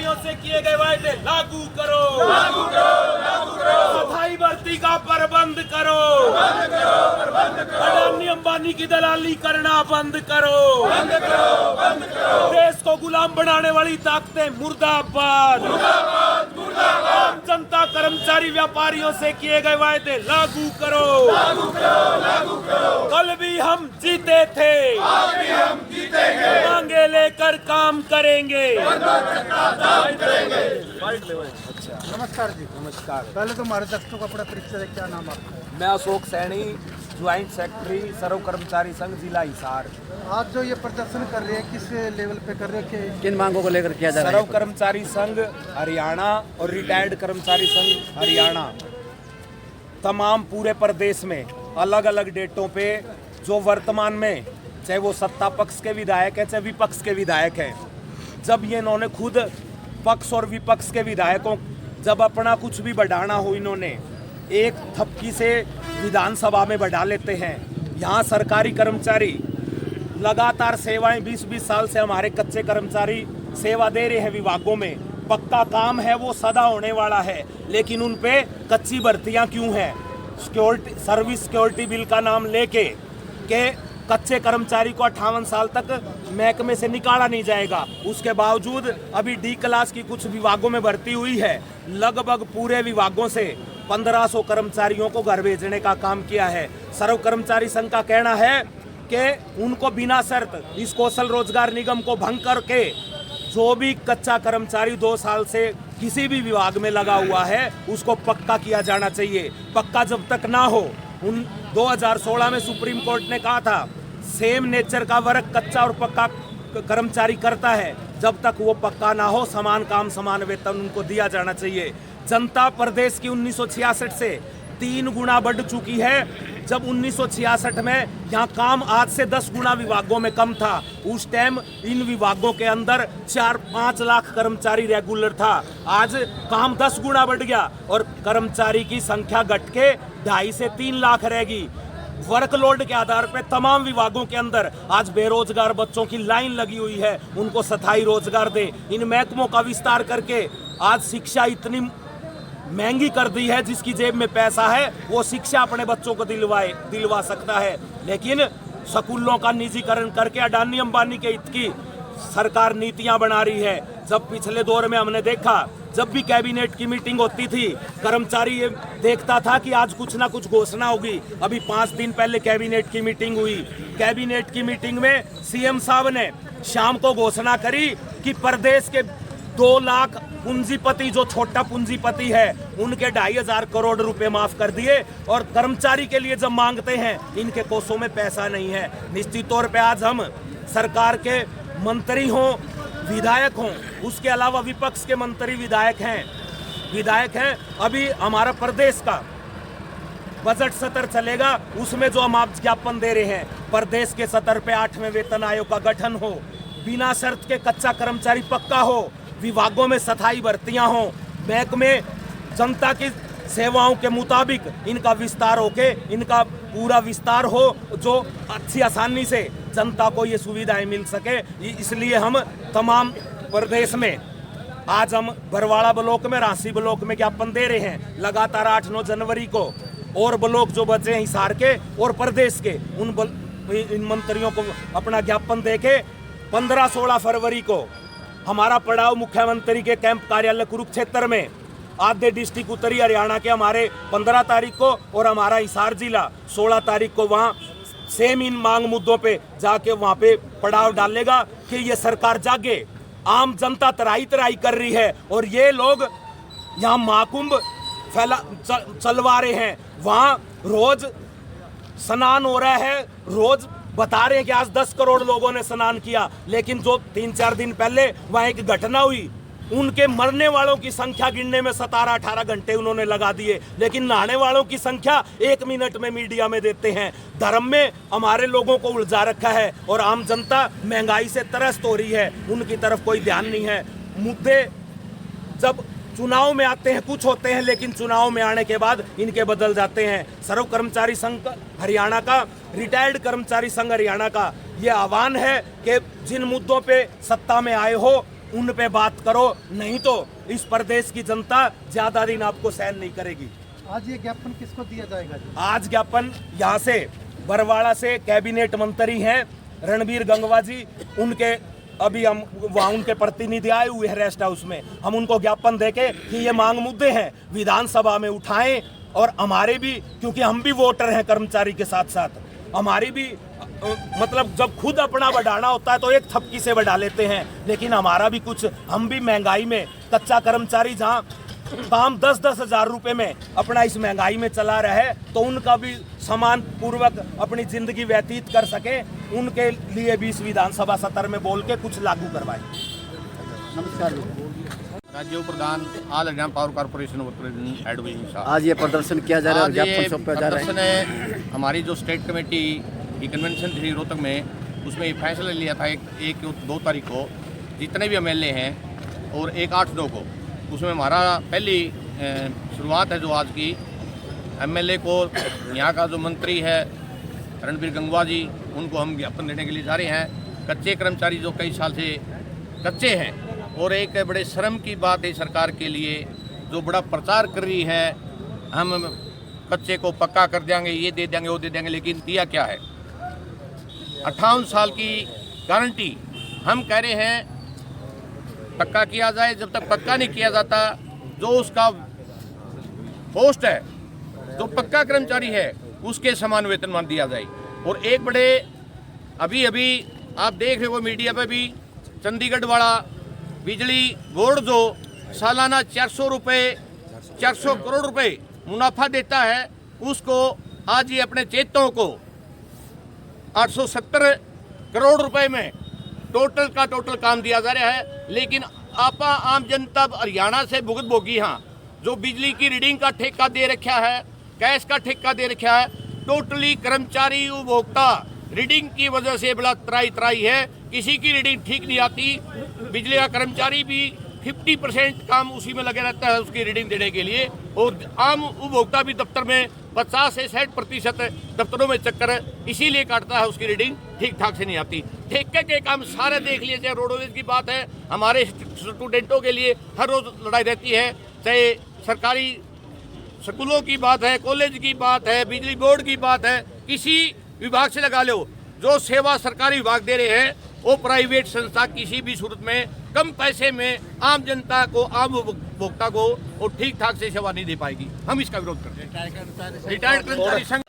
व्यापारियों से किए गए वायदे लागू करो, सफाई भर्ती का प्रबंध करो, अडानी अंबानी की दलाली करना बंद करो, देश को गुलाम बनाने वाली ताकतें मुर्दाबाद, आम जनता कर्मचारी व्यापारियों से किए गए वायदे लागू करो, कल भी हम जीते थे, मांगे लेकर काम करेंगे। नमस्कार जी। नमस्कार, पहले तो हमारे दर्शकों का अपना परिचय दें, क्या नाम आपका? मैं अशोक सैनी, ज्वाइंट सेक्रेटरी सर्व कर्मचारी संघ जिला हिसार। आज जो ये प्रदर्शन कर रहे हैं किस लेवल पे कर रहे हैं, किन मांगों को लेकर किया जा रहा है? सर्व कर्मचारी संघ हरियाणा और रिटायर्ड कर्मचारी संघ हरियाणा तमाम पूरे प्रदेश में अलग अलग डेटों पे जो वर्तमान में चाहे वो सत्ता पक्ष के विधायक है चाहे विपक्ष के विधायक हैं, जब ये इन्होंने खुद पक्ष और विपक्ष के विधायकों जब अपना कुछ भी बढ़ाना हो, इन्होंने एक थपकी से विधानसभा में बढ़ा लेते हैं। यहाँ सरकारी कर्मचारी लगातार सेवाएं 20-20 साल से हमारे कच्चे कर्मचारी सेवा दे रहे हैं विभागों में, पक्का काम है वो सदा होने वाला है, लेकिन उन पे कच्ची भर्तियां क्यों हैं? सिक्योरिटी सर्विस सिक्योरिटी बिल का नाम लेके के कच्चे कर्मचारी को 58 साल तक महकमे से निकाला नहीं जाएगा। उसके बावजूद अभी डी क्लास की कुछ विभागों में भर्ती हुई है, लगभग पूरे विभागों से 1500 कर्मचारियों को घर भेजने का काम किया है। सर्व कर्मचारी संघ का कहना है कि उनको बिना शर्त इस कौशल रोजगार निगम को भंग करके जो भी कच्चा कर्मचारी 2 साल से किसी भी विभाग में लगा हुआ है उसको पक्का किया जाना चाहिए। पक्का जब तक ना हो, 2016 में सुप्रीम कोर्ट ने कहा था सेम नेचर का वर्क कच्चा और पक्का कर्मचारी करता है, जब तक वो पक्का ना हो समान काम समान वेतन उनको दिया जाना चाहिए। जनता प्रदेश की 1966 से 3 गुना बढ़ चुकी है। जब 1966 में यहाँ काम आज से 10 गुना विभागों में कम था, उस टाइम इन विभागों के अंदर 4-5 लाख कर्मचारी रेगुलर था। आज काम 10 गुना बढ़ गया और कर्मचारी की संख्या घट के 2.5 से 3 लाख रहेगी। वर्कलोड के आधार पर तमाम विभागों के अंदर आज बेरोजगार बच्चों की लाइन लगी हुई है, उनको स्थायी रोजगार दे। इन महकमों का विस्तार करके आज शिक्षा इतनी महंगी कर दी है, जिसकी जेब में पैसा है वो शिक्षा अपने बच्चों को दिलवा सकता है, लेकिन स्कूलों का निजीकरण करके अडानी अंबानी के हित की सरकार नीतियां बना रही है। जब पिछले दौर में हमने देखा, जब भी कैबिनेट की मीटिंग होती थी, कर्मचारी ये देखता था कि आज कुछ ना कुछ घोषणा होगी। अभी 5 दिन पहले कैबिनेट की मीटिंग हुई। कैबिनेट की मीटिंग में सीएम साहब ने शाम को घोषणा करी कि प्रदेश के 2 लाख पूंजीपति जो छोटा पूंजीपति है उनके 2,500 करोड़ रुपए माफ कर दिए, और कर्मचारी के लिए जब मांगते हैं इनके कोषों में पैसा नहीं है। निश्चित तौर पे आज हम सरकार के मंत्री हों, विधायक हों, उसके अलावा विपक्ष के मंत्री विधायक हैं। अभी हमारा प्रदेश का बजट सत्र चलेगा, उसमें जो हम आप ज्ञापन दे रहे हैं, प्रदेश के सत्र पे 8वें वेतन आयोग का गठन हो, बिना शर्त के कच्चा कर्मचारी पक्का हो, विभागों में स्थायी भर्तियां हो, बैंक में जनता की सेवाओं के मुताबिक इनका विस्तार होके इनका पूरा विस्तार हो, जो अच्छी आसानी से जनता को ये सुविधाएं मिल सके। इसलिए हम तमाम प्रदेश में आज हम बरवाड़ा ब्लॉक में, रांसी ब्लॉक में ज्ञापन दे रहे हैं। लगातार 8-9 जनवरी को और ब्लॉक जो बचे हैं हिसार के और प्रदेश के, इन मंत्रियों को अपना ज्ञापन दे के 15-16 फरवरी को हमारा पड़ाव मुख्यमंत्री के कैंप कार्यालय कुरुक्षेत्र में, आधे डिस्ट्रिक्ट उत्तरी हरियाणा के हमारे 15 तारीख को और हमारा हिसार जिला 16 तारीख को वहाँ सेम इन मांग मुद्दों पे जाके वहाँ पे पड़ाव डालेगा कि ये सरकार जागे। आम जनता तराई कर रही है और ये लोग यहाँ महाकुंभ चलवा रहे हैं। वहाँ रोज स्नान हो रहा है, रोज बता रहे हैं कि आज 10 करोड़ लोगों ने स्नान किया, लेकिन जो 3-4 दिन पहले वहाँ एक घटना हुई, उनके मरने वालों की संख्या गिनने में 17-18 घंटे उन्होंने लगा दिए, लेकिन नहाने वालों की संख्या 1 मिनट में मीडिया में देते हैं। धर्म में हमारे लोगों को उलझा रखा है और आम जनता महंगाई से त्रस्त हो रही है, उनकी तरफ कोई ध्यान नहीं है। मुद्दे जब चुनाव में आते हैं कुछ होते हैं, लेकिन चुनाव में आने के बाद इनके बदल जाते हैं। सर्व कर्मचारी संघ हरियाणा का, रिटायर्ड कर्मचारी संघ हरियाणा का ये आह्वान है कि जिन मुद्दों पे सत्ता में आए हो उन पे बात करो, नहीं तो इस प्रदेश की जनता ज्यादा दिन आपको सहन नहीं करेगी। आज ये ज्ञापन किसको दिया जाएगा जी? आज ज्ञापन यहाँ से बरवाड़ा से कैबिनेट मंत्री हैं रणबीर गंगवा जी, उनके अभी हम वहाँ उनके प्रतिनिधि आए हुए हैं रेस्ट हाउस में, हम उनको ज्ञापन देके कि ये मांग मुद्दे हैं विधानसभा में उठाएं, और हमारे भी, क्योंकि हम भी वोटर हैं कर्मचारी के साथ साथ, हमारी भी मतलब जब खुद अपना बढ़ाना होता है तो एक थपकी से बढ़ा लेते हैं, लेकिन हमारा भी कुछ, हम भी महंगाई में, कच्चा कर्मचारी जहाँ काम 10-10 हज़ार रुपए में अपना इस महंगाई में चला रहे, तो उनका भी समान पूर्वक अपनी जिंदगी व्यतीत कर सके, उनके लिए भी इस विधानसभा सत्र में बोल के कुछ लागू करवाएं। नमस्कार। राज्य प्रधान all Haryana power corporation worker advisor साहब, आज ये प्रदर्शन किया जा रहा है और आज ये ज्ञापन सौंपा जा रहा है। प्रदर्शन है हमारी जो स्टेट कमेटी की कन्वेंशन थी रोहतक में, उसमें ये फैसला लिया था एक 2 तारीख को जितने भी एमएलए हैं और 1-8-9 को, उसमें हमारा पहली शुरुआत है जो आज की एमएलए को, यहाँ का जो मंत्री है रणबीर गंगवा जी, उनको हम ज्ञापन देने के लिए जा रहे हैं। कच्चे कर्मचारी जो कई साल से कच्चे हैं, और एक बड़े शर्म की बात है सरकार के लिए जो बड़ा प्रचार कर रही है, हम कच्चे को पक्का कर देंगे, ये दे देंगे वो दे देंगे, लेकिन दिया क्या है? 58 साल की गारंटी हम कह रहे हैं पक्का किया जाए। जब तक पक्का नहीं किया जाता, जो उसका पोस्ट है, जो पक्का कर्मचारी है, उसके समान वेतनमान दिया जाए। और एक बड़े अभी आप देख रहे हो मीडिया पे भी, चंडीगढ़ वाला बिजली बोर्ड जो सालाना 400 करोड़ रुपए मुनाफा देता है, उसको आज ये अपने चेतों को 870 करोड़ रुपए में टोटल का टोटल काम दिया जा रहा है। लेकिन आपा आम जनता हरियाणा से भुगत भोगी, हाँ, जो बिजली की रीडिंग का ठेका दे रखा है, गैस का ठेका दे रखा है, टोटली कर्मचारी उपभोक्ता रीडिंग की वजह से बड़ा त्राई है, किसी की रीडिंग ठीक नहीं आती। बिजली का कर्मचारी भी 50% काम उसी में लगे रहता है उसकी रीडिंग देने के लिए, और आम उपभोक्ता भी दफ्तर में 50 से 60% दफ्तरों में चक्कर इसीलिए काटता है, उसकी रीडिंग ठीक ठाक से नहीं आती। ठेके के काम सारे देख लिए, चाहे रोडवेज की बात है, हमारे स्टूडेंटों के लिए हर रोज लड़ाई रहती है, चाहे सरकारी स्कूलों की बात है, कॉलेज की बात है, बिजली बोर्ड की बात है, किसी विभाग से लगा लो, जो सेवा सरकारी विभाग दे रहे हैं, वो प्राइवेट संस्था किसी भी सूरत में कम पैसे में आम जनता को, आम उपभोक्ता को वो ठीक ठाक से सेवा नहीं दे पाएगी। हम इसका विरोध करते हैं। रिटायर्ड कर्मचारी संघ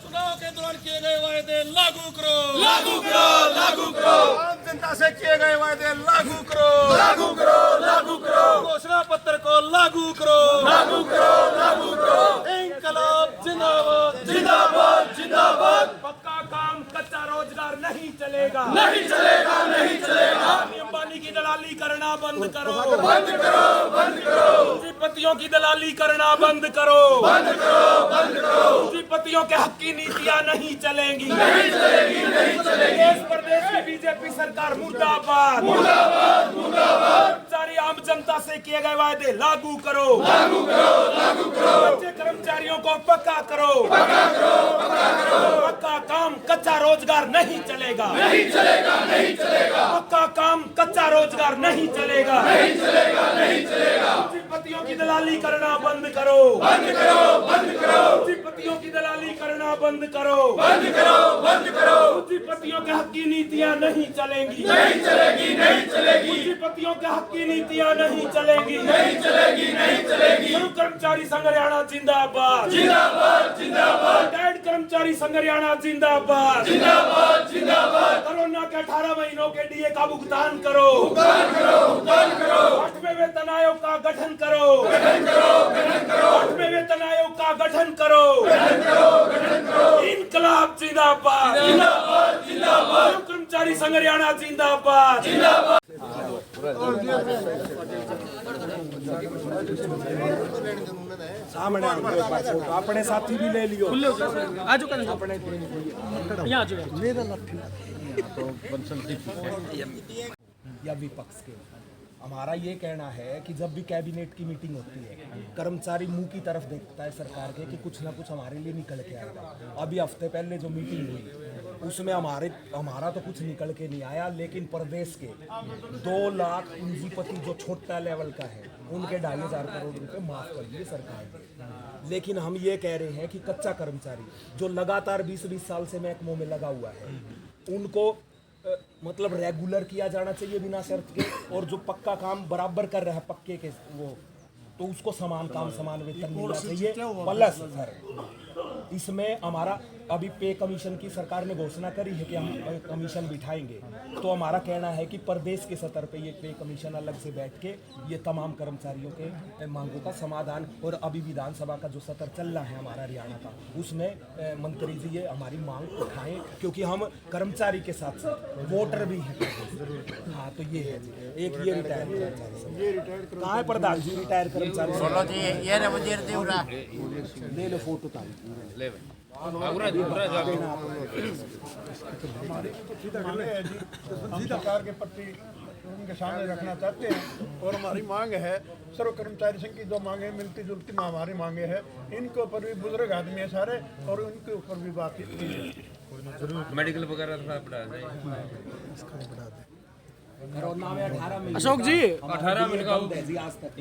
चुनाव के दौरान किए गए वायदे लागू करो, लागू करो, लागू करो, आम जनता से किए गए वायदे लागू करो, लागू करो, लागू करो, घोषणा पत्र को लागू करो, लागू करो, लागू करो, इंकलाब जिंदाबाद, जिंदाबाद, जिंदाबाद, पक्का काम कच्चा रोजगार नहीं चलेगा, नहीं चलेगा, नहीं चलेगा, अंबानी की दलाली करना बंद करो, बंद करो, बंद करो, पूंजीपतियों की दलाली करना बंद करो, बंद करो, बंद करो, पूंजीपतियों के हक की नीतियां नहीं चलेंगी, नहीं चलेगी, नहीं चलेगी, इस प्रदेश की बीजेपी सरकार मुर्दाबाद, मुर्दाबाद, मुर्दाबाद, कर्मचारी आम जनता से किए गए वायदे लागू करो, लागू करो, लागू करो, कच्चे कर्मचारियों को पक्का करो, पक्का करो, पक्का करो, पक्का काम कच्चा रोजगार नहीं चलेगा, नहीं चलेगा, नहीं चलेगा, पक्का काम कच्चा रोजगार नहीं चलेगा, नहीं चलेगा, नहीं चलेगा, पूंजीपतियों की दलाली करना बंद करो, बंद करो, बंद करो, पूंजीपतियों की दलाली करना बंद करो, बंद करो, बंद करो, पूंजीपतियों के हक की नीतियां नहीं चलेंगी, नहीं चलेगी, नहीं चलेगी, पूंजीपतियों के हक की नीतियां नहीं चलेंगी, नहीं चलेगी, नहीं चलेगी, संघ कर्मचारी संघ हरियाणा जिंदाबाद, जिंदाबाद, जिंदाबाद, रिटायर्ड कर्मचारी संघ हरियाणा जिंदाबाद, जिंदाबाद, जिंदाबाद, कोरोना के 18 महीनों के डीए का भुगतान करो, भुगतान करो, भुगतान करो, 8वें वेतन आयोग का गठन करो, गठन करो, गठन करो, 8वें वेतन आयोग का गठन करो, गठन करो, गठन करो, इनकलाब जिंदाबाद, जिंदाबाद, जिंदाबाद, संघ कर्मचारी संघ हरियाणा जिंदाबाद, जिंदाबाद। सामने अपने साथी भी ले लियो, आजू कर अपने यहाँ आजू मेरा लक्ष्य या विपक्ष के हमारा ये कहना है कि जब भी कैबिनेट की मीटिंग होती है, कर्मचारी मुंह की तरफ देखता है सरकार के कि कुछ ना कुछ हमारे लिए निकल के आएगा। अभी हफ्ते पहले जो मीटिंग हुई उसमें हमारा तो कुछ निकल के नहीं आया, लेकिन प्रदेश के 2 लाख पूंजीपति जो छोटा लेवल का है उनके 2,500 करोड़ रुपए माफ कर दिए सरकार ने। लेकिन हम ये कह रहे हैं कि कच्चा कर्मचारी जो लगातार 20-20 साल से महकमों में लगा हुआ है उनको मतलब रेगुलर किया जाना चाहिए बिना शर्त के, और जो पक्का काम बराबर कर रहा है पक्के के वो तो उसको समान काम समान वेतन मिलना चाहिए। प्लस सर इसमें हमारा अभी पे कमीशन की सरकार ने घोषणा करी है कि हम कमीशन बिठाएंगे, तो हमारा कहना है कि प्रदेश के स्तर पे ये पे कमीशन अलग से बैठ के ये तमाम कर्मचारियों के मांगों का समाधान, और अभी विधानसभा का जो सत्र चल रहा है हमारा हरियाणा का उसमें मंत्री जी ये हमारी मांग उठाएं, क्योंकि हम कर्मचारी के साथ साथ वोटर भी हैं। हाँ तो ये है एक ये रिटायर कर्मचारी कहाँ है प्रधान जी, रिटायर कर्मचारी ले लो फोटो ले सरकार के प्रति उनके सामने रखना चाहते हैं, और हमारी मांग है सर्व कर्मचारी संघ की जो मांगे मिलती जुलती हमारी मांगे है, इनके ऊपर भी बुजुर्ग आदमी है सारे और उनके ऊपर भी बातचीत की है। मेडिकल वगैरह थोड़ा बढ़ा दें। कोरोना में 18 मिनट अशोक जी 18 मिनट का आज तक,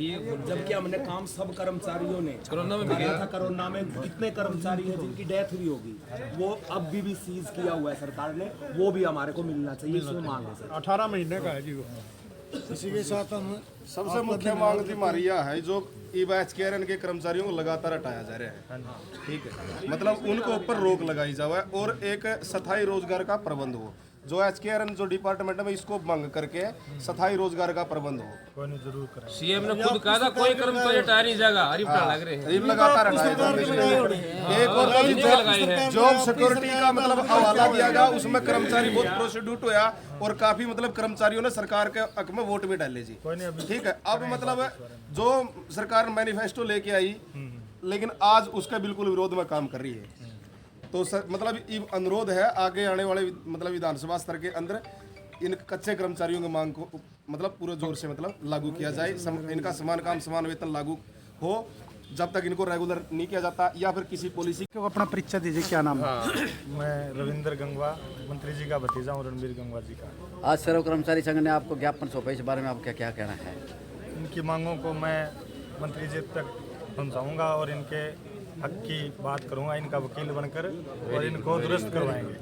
जबकि हमने काम सब कर्मचारियों ने कोरोना में किया था। कोरोना में कितने कर्मचारी हैं जिनकी डेथ हुई होगी, वो अब भी सीज किया हुआ है सरकार ने, वो भी हमारे को मिलना चाहिए, इसमें मांग है सर। 18 महीने का है जी वो। इसी के साथ हम सबसे मुख्य मांग जी हमारी यह है जो EBHKRN के कर्मचारियों को लगातार हटाया जा रहा है, ठीक है, मतलब उनको ऊपर रोक लगाई जाए और एक स्थायी रोजगार का प्रबंध हो। जो HKRN जो डिपार्टमेंट में इसको मांग करके स्थायी रोजगार का प्रबंब हो। सीएम ने खुद कहा था कोई कर्मचारी हटाया नहीं जाएगा, अरिफ लग रहे हैं, लगातार एक और जॉब सिक्योरिटी का मतलब हवाला दिया गया, उसमें कर्मचारी बहुत प्रोसिड्यूट हुआ और काफी मतलब कर्मचारियों ने सरकार के हक में वोट भी डाले जी, ठीक है। अब मतलब जो सरकार मैनिफेस्टो लेके आई लेकिन आज उसका बिल्कुल विरोध में काम कर रही है, तो सर मतलब ये अनुरोध है आगे आने वाले मतलब विधानसभा स्तर के अंदर इन कच्चे कर्मचारियों की मांग को मतलब पूरे जोर से मतलब लागू किया जाए, इनका समान काम समान वेतन लागू हो जब तक इनको रेगुलर नहीं किया जाता, या फिर किसी पॉलिसी को अपना परिचय दीजिए, क्या नाम है? मैं रविंद्र गंगवा, मंत्री जी का भतीजा हूँ, रणबीर गंगवा जी का। आज सर्व कर्मचारी संघ ने आपको ज्ञापन सौंपा, इस बारे में आपका क्या कहना है? इनकी मांगों को मैं मंत्री जी तक पहुँचाऊँगा और इनके हक की बात करूँगा, इनका वकील बनकर, और इनको दुरुस्त करवाएंगे।